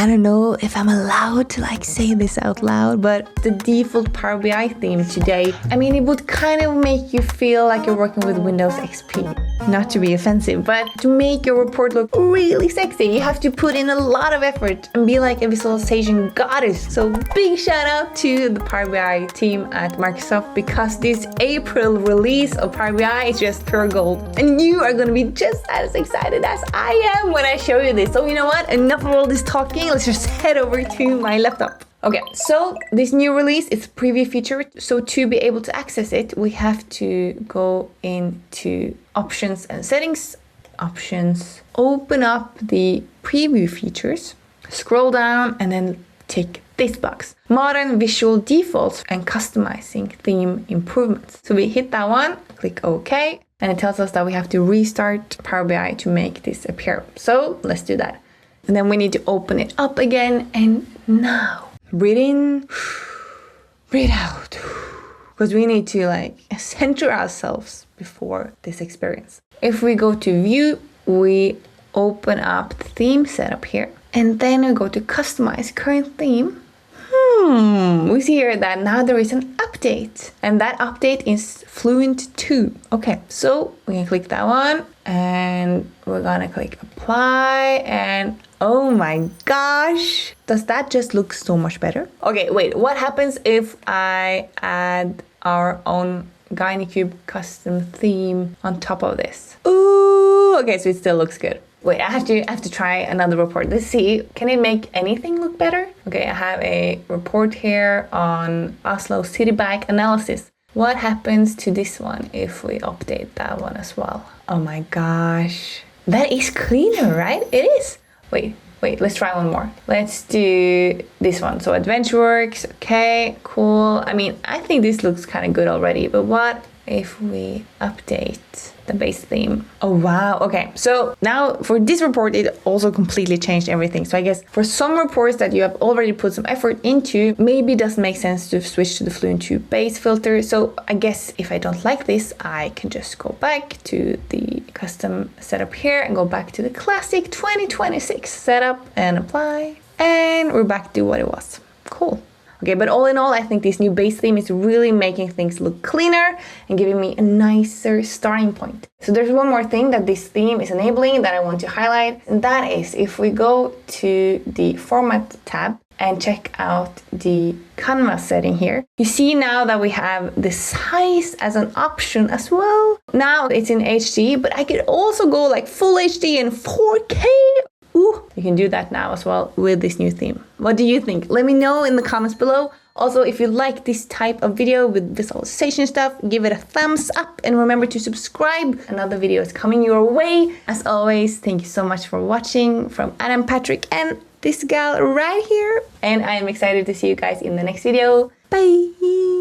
I don't know if I'm allowed to like say this out loud, but the default Power BI theme today, I mean, it would kind of make you feel like you're working with Windows XP. Not to be offensive, but to make your report look really sexy, you have to put in a lot of effort and be like a visualization goddess. So big shout out to the Power BI team at Microsoft, because this April release of Power BI is just pure gold. And you are gonna be just as excited as I am when I show you this. So you know what? Enough of all this talking. Let's just head over to my laptop. Okay, so this new release is a preview feature. So to be able to access it, we have to go into options and settings, options, open up the preview features, scroll down and then tick this box, modern visual defaults and customizing theme improvements. So we hit that one, click OK, and it tells us that we have to restart Power BI to make this appear. So let's do that. And then we need to open it up again, and now breathe in, breathe out, because we need to like center ourselves before this experience. If we go to view, we open up the theme setup here, and then we go to customize current theme. We see here that now there is an update, and that update is Fluent 2. Okay, so we can click that one, and we're gonna click apply, and oh my gosh, does that just look so much better? Okay, wait, what happens if I add our own GuineCube custom theme on top of this? Ooh, okay, so it still looks good. Wait, I have to try another report. Let's see, can it make anything look better? Okay, I have a report here on Oslo city bike analysis. What happens to this one if we update that one as well? Oh my gosh, that is cleaner, right? It is. Wait, let's try one more. Let's do this one. So AdventureWorks, okay, cool. I mean, I think this looks kind of good already, but what if we update the base theme? Oh wow, okay. So now for this report, it also completely changed everything. So I guess for some reports that you have already put some effort into, maybe it doesn't make sense to switch to the Fluent 2 base filter. So I guess if I don't like this, I can just go back to the custom setup here and go back to the classic 2026 setup and apply. And we're back to what it was. Cool. Okay, but all in all, I think this new base theme is really making things look cleaner and giving me a nicer starting point. So there's one more thing that this theme is enabling that I want to highlight, and that is if we go to the Format tab and check out the canvas setting here, you see now that we have the size as an option as well. Now it's in HD, but I could also go like full HD and 4K. Ooh, you can do that now as well with this new theme. What do you think? Let me know in the comments below. Also, if you like this type of video with visualization stuff, give it a thumbs up and remember to subscribe. Another video is coming your way. As always, thank you so much for watching from Adam, Patrick, and this gal right here. And I am excited to see you guys in the next video. Bye!